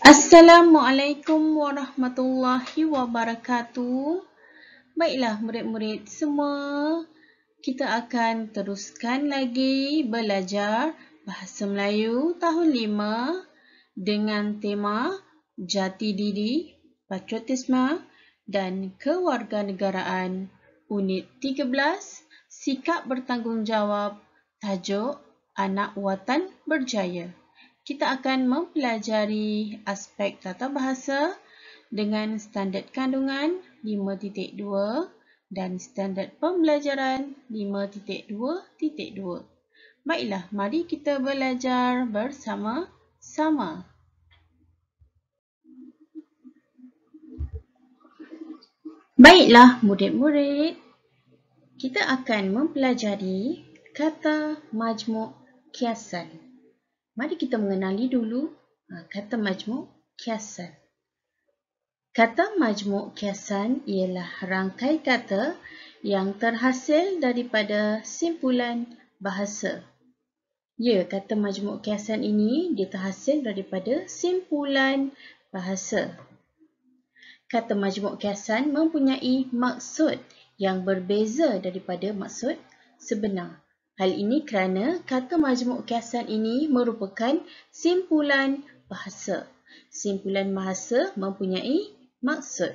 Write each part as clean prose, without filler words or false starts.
Assalamualaikum warahmatullahi wabarakatuh. Baiklah murid-murid semua, kita akan teruskan lagi belajar Bahasa Melayu tahun 5 dengan tema Jati Diri, Patriotisme dan Kewarganegaraan. Unit 13, Sikap Bertanggungjawab, tajuk Anak Watan Berjaya. Kita akan mempelajari aspek tata bahasa dengan standard kandungan 5.2 dan standard pembelajaran 5.2.2. Baiklah, mari kita belajar bersama-sama. Baiklah murid-murid, kita akan mempelajari kata majmuk kiasan. Mari kita mengenali dulu kata majmuk kiasan. Kata majmuk kiasan ialah rangkai kata yang terhasil daripada simpulan bahasa. Ya, kata majmuk kiasan ini dia terhasil daripada simpulan bahasa. Kata majmuk kiasan mempunyai maksud yang berbeza daripada maksud sebenar. Hal ini kerana kata majmuk kiasan ini merupakan simpulan bahasa. Simpulan bahasa mempunyai maksud.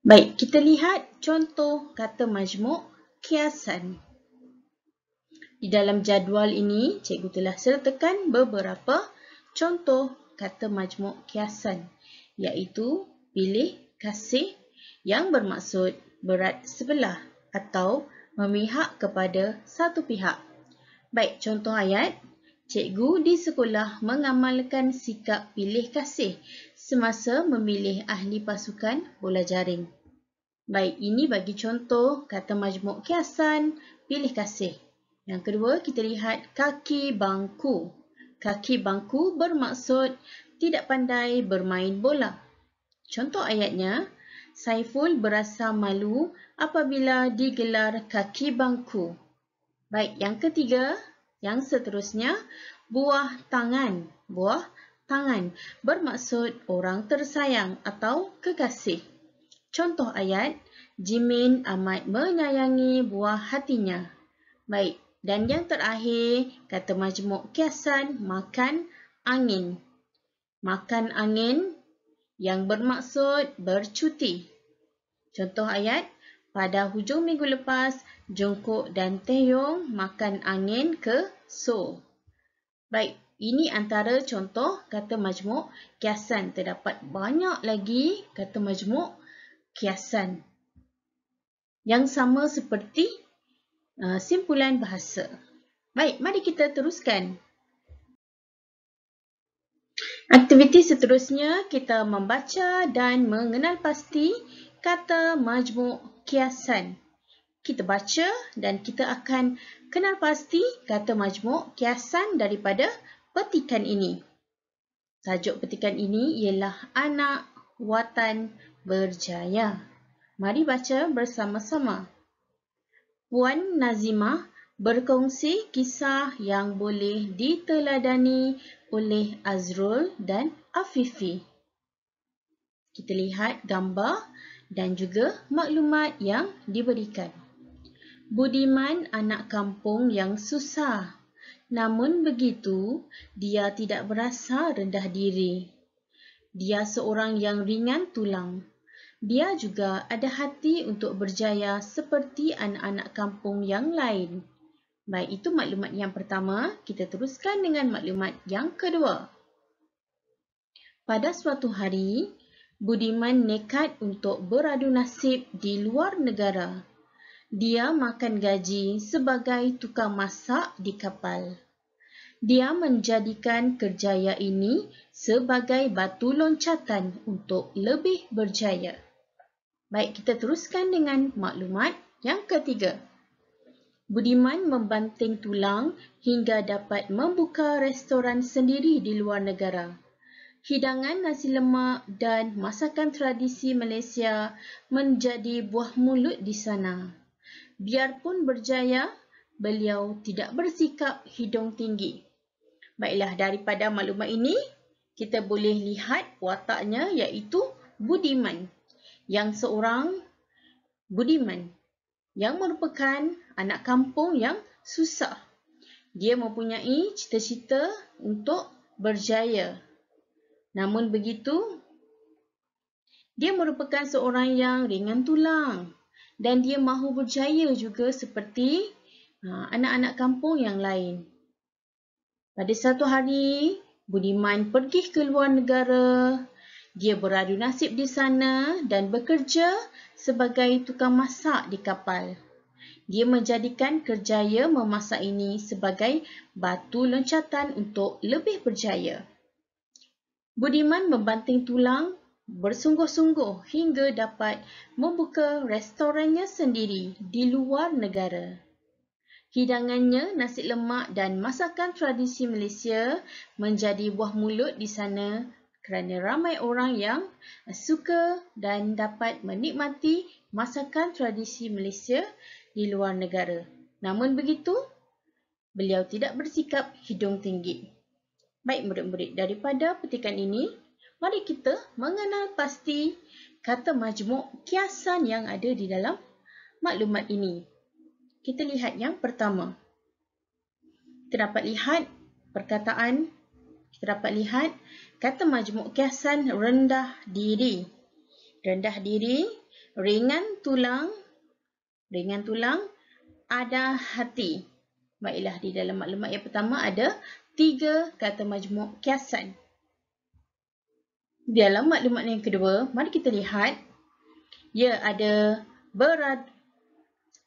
Baik, kita lihat contoh kata majmuk kiasan. Di dalam jadual ini, cikgu telah sertakan beberapa contoh kata majmuk kiasan, iaitu pilih kasih yang bermaksud berat sebelah atau memihak kepada satu pihak. Baik, contoh ayat. Cikgu di sekolah mengamalkan sikap pilih kasih semasa memilih ahli pasukan bola jaring. Baik, ini bagi contoh kata majmuk kiasan pilih kasih. Yang kedua, kita lihat kaki bangku. Kaki bangku bermaksud tidak pandai bermain bola. Contoh ayatnya, Saiful berasa malu apabila digelar kaki bangku. Baik, yang ketiga, yang seterusnya, buah tangan. Buah tangan bermaksud orang tersayang atau kekasih. Contoh ayat, Jimin amat menyayangi buah hatinya. Baik, dan yang terakhir, kata majmuk kiasan makan angin. Makan angin yang bermaksud bercuti. Contoh ayat, pada hujung minggu lepas, Jongkok dan Taehyung makan angin ke Seoul. Baik, ini antara contoh kata majmuk kiasan. Terdapat banyak lagi kata majmuk kiasan yang sama seperti simpulan bahasa. Baik, mari kita teruskan. Aktiviti seterusnya, kita membaca dan mengenal pasti kata majmuk kiasan. Kita baca dan kita akan kenal pasti kata majmuk kiasan daripada petikan ini. Tajuk petikan ini ialah Anak Watan Berjaya. Mari baca bersama-sama. Puan Nazimah berkongsi kisah yang boleh diteladani oleh Azrul dan Afifi. Kita lihat gambar dan juga maklumat yang diberikan. Budiman anak kampung yang susah. Namun begitu, dia tidak berasa rendah diri. Dia seorang yang ringan tulang. Dia juga ada hati untuk berjaya seperti anak-anak kampung yang lain. Baik, itu maklumat yang pertama. Kita teruskan dengan maklumat yang kedua. Pada suatu hari, Budiman nekat untuk beradu nasib di luar negara. Dia makan gaji sebagai tukang masak di kapal. Dia menjadikan kerjaya ini sebagai batu loncatan untuk lebih berjaya. Baik, kita teruskan dengan maklumat yang ketiga. Budiman membanting tulang hingga dapat membuka restoran sendiri di luar negara. Hidangan nasi lemak dan masakan tradisi Malaysia menjadi buah mulut di sana. Biarpun berjaya, beliau tidak bersikap hidung tinggi. Baiklah, daripada maklumat ini, kita boleh lihat wataknya iaitu budiman. Yang seorang budiman yang merupakan anak kampung yang susah. Dia mempunyai cita-cita untuk berjaya. Namun begitu, dia merupakan seorang yang ringan tulang dan dia mahu berjaya juga seperti anak-anak kampung yang lain. Pada satu hari, Budiman pergi ke luar negara. Dia beradu nasib di sana dan bekerja sebagai tukang masak di kapal. Dia menjadikan kerjaya memasak ini sebagai batu loncatan untuk lebih berjaya. Budiman membanting tulang bersungguh-sungguh hingga dapat membuka restorannya sendiri di luar negara. Hidangannya, nasi lemak dan masakan tradisi Malaysia menjadi buah mulut di sana kerana ramai orang yang suka dan dapat menikmati masakan tradisi Malaysia di luar negara. Namun begitu, beliau tidak bersikap hidung tinggi. Baik murid-murid, daripada petikan ini, mari kita mengenal pasti kata majmuk kiasan yang ada di dalam maklumat ini. Kita lihat yang pertama. Kita dapat lihat perkataan, kita dapat lihat kata majmuk kiasan rendah diri. Rendah diri, ringan tulang, ada hati. Baiklah, di dalam maklumat yang pertama ada 3 kata majmuk kiasan. Di dalam maklumat yang kedua, mari kita lihat ada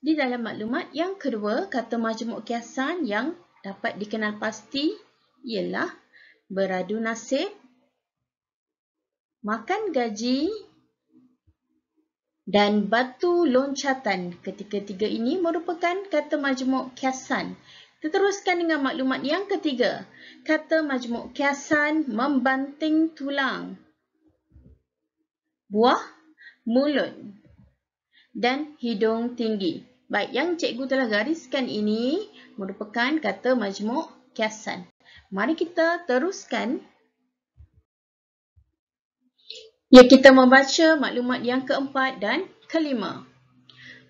di dalam maklumat yang kedua, kata majmuk kiasan yang dapat dikenal pasti ialah beradu nasib, makan gaji dan batu loncatan. Ketiga-tiga ini merupakan kata majmuk kiasan. Kita teruskan dengan maklumat yang ketiga. Kata majmuk kiasan membanting tulang, buah mulut dan hidung tinggi. Baik, yang cikgu telah gariskan ini merupakan kata majmuk kiasan. Mari kita teruskan. Kita membaca maklumat yang keempat dan kelima.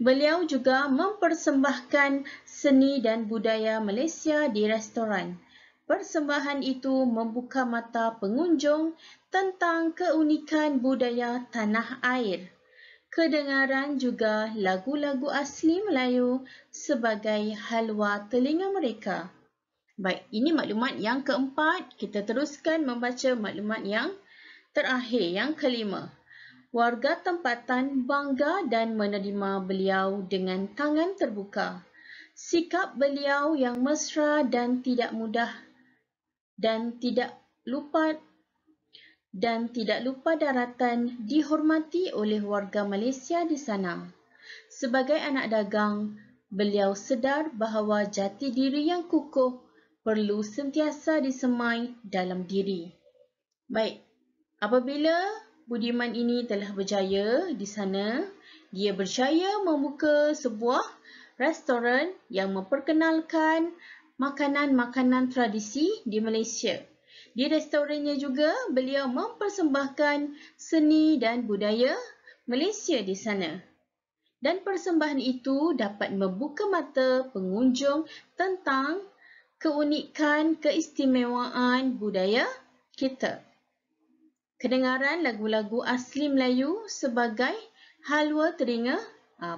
Beliau juga mempersembahkan seni dan budaya Malaysia di restoran. Persembahan itu membuka mata pengunjung tentang keunikan budaya tanah air. Kedengaran juga lagu-lagu asli Melayu sebagai halwa telinga mereka. Baik, ini maklumat yang keempat. Kita teruskan membaca maklumat yang terakhir, yang kelima. Warga tempatan bangga dan menerima beliau dengan tangan terbuka. Sikap beliau yang mesra dan tidak mudah dan tidak lupa daratan dihormati oleh warga Malaysia di sana. Sebagai anak dagang, beliau sedar bahawa jati diri yang kukuh perlu sentiasa disemai dalam diri. Baik, apabila Budiman ini telah berjaya di sana, dia berjaya membuka sebuah restoran yang memperkenalkan makanan-makanan tradisi di Malaysia. Di restorannya juga, beliau mempersembahkan seni dan budaya Malaysia di sana. Dan persembahan itu dapat membuka mata pengunjung tentang keunikan, keistimewaan budaya kita. Kedengaran lagu-lagu asli Melayu sebagai halwa telinga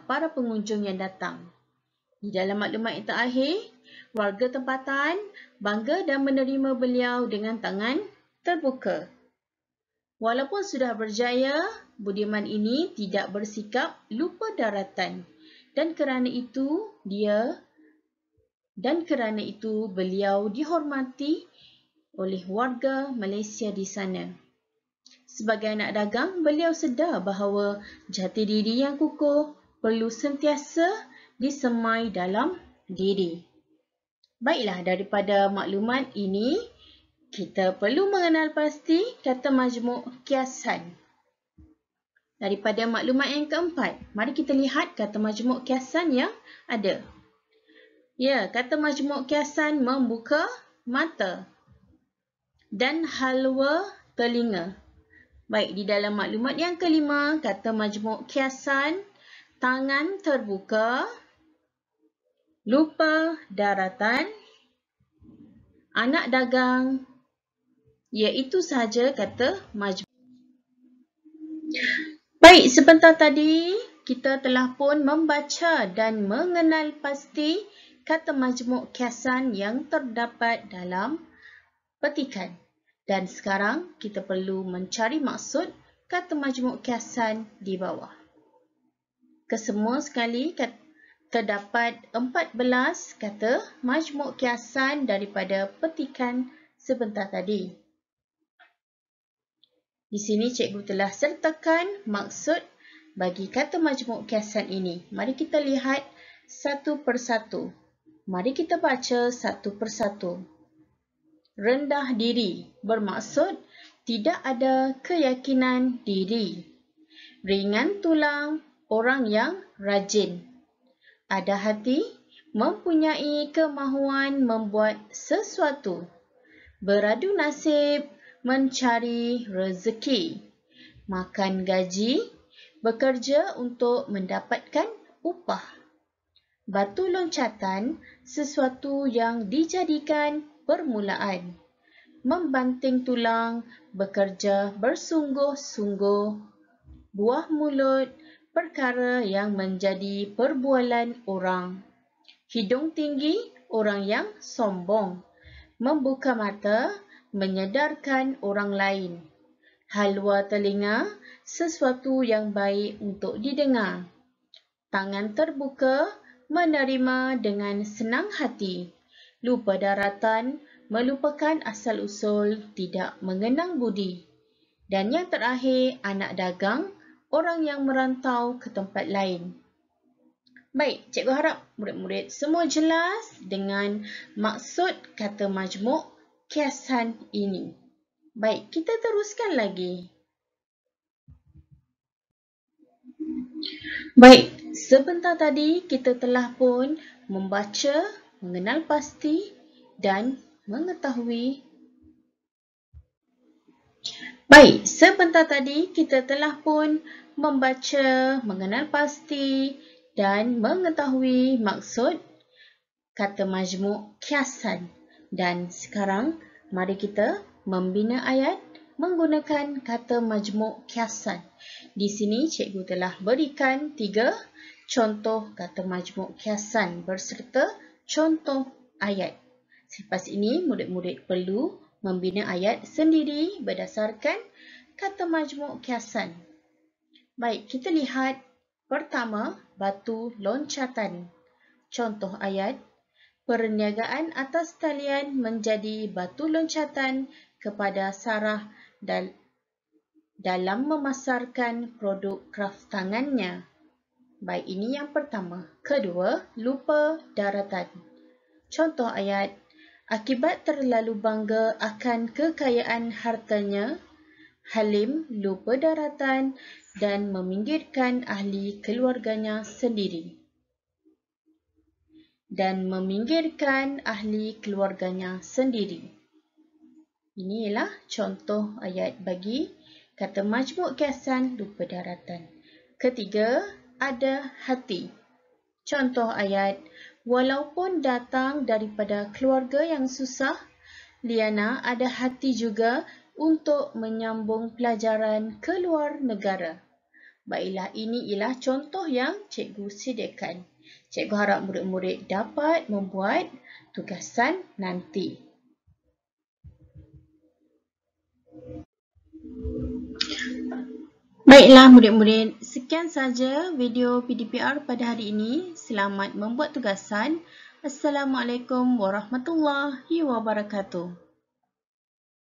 para pengunjung yang datang. Di dalam maklumat yang terakhir, warga tempatan bangga dan menerima beliau dengan tangan terbuka. Walaupun sudah berjaya, Budiman ini tidak bersikap lupa daratan dan kerana itu beliau dihormati oleh warga Malaysia di sana. Sebagai anak dagang, beliau sedar bahawa jati diri yang kukuh perlu sentiasa disemai dalam diri. Baiklah, daripada maklumat ini, kita perlu mengenal pasti kata majmuk kiasan. Daripada maklumat yang keempat, mari kita lihat kata majmuk kiasan yang ada. Kata majmuk kiasan membuka mata. dan halwa telinga. Baik, di dalam maklumat yang kelima, kata majmuk kiasan, tangan terbuka, lupa daratan, anak dagang, iaitu sahaja kata majmuk. Baik, sebentar tadi kita telah pun membaca dan mengenal pasti kata majmuk kiasan yang terdapat dalam petikan. Dan sekarang kita perlu mencari maksud kata majmuk kiasan di bawah. Kesemua sekali terdapat 14 kata majmuk kiasan daripada petikan sebentar tadi. Di sini cikgu telah sertakan maksud bagi kata majmuk kiasan ini. Mari kita lihat satu persatu. Mari kita baca satu persatu. Rendah diri bermaksud tidak ada keyakinan diri. Ringan tulang, orang yang rajin. Ada hati, mempunyai kemahuan membuat sesuatu. Beradu nasib, mencari rezeki. Makan gaji, bekerja untuk mendapatkan upah. Batu loncatan, sesuatu yang dijadikan permulaan. Membanting tulang, bekerja bersungguh-sungguh. Buah mulut, perkara yang menjadi perbualan orang. Hidung tinggi, orang yang sombong. Membuka mata, menyedarkan orang lain. Halwa telinga, sesuatu yang baik untuk didengar. Tangan terbuka, menerima dengan senang hati. Lupa daratan, melupakan asal-usul, tidak mengenang budi. Dan yang terakhir, anak dagang, orang yang merantau ke tempat lain. Baik, cikgu harap murid-murid semua jelas dengan maksud kata majmuk kiasan ini. Baik, kita teruskan lagi. Baik, sebentar tadi kita telah pun membaca, mengenal pasti dan mengetahui. Baik, sebentar tadi kita telah pun membaca, mengenal pasti dan mengetahui maksud kata majmuk kiasan. Dan sekarang mari kita membina ayat menggunakan kata majmuk kiasan. Di sini cikgu telah berikan 3 contoh kata majmuk kiasan berserta contoh ayat. Selepas ini murid-murid perlu membina ayat sendiri berdasarkan kata majmuk kiasan. Baik, kita lihat pertama batu loncatan. Contoh ayat, perniagaan atas talian menjadi batu loncatan kepada Sarah dalam memasarkan produk kraftangannya. Baik, ini yang pertama. Kedua, lupa daratan. Contoh ayat, akibat terlalu bangga akan kekayaan hartanya, Halim lupa daratan dan meminggirkan ahli keluarganya sendiri. Ini ialah contoh ayat bagi kata majmuk kiasan lupa daratan. Ketiga, ada hati. Contoh ayat, walaupun datang daripada keluarga yang susah, Liana ada hati juga untuk menyambung pelajaran ke luar negara. Baiklah, ini ialah contoh yang cikgu sediakan. Cikgu harap murid-murid dapat membuat tugasan nanti. Baiklah murid-murid, sekian saja video PDPR pada hari ini. Selamat membuat tugasan. Assalamualaikum warahmatullahi wabarakatuh.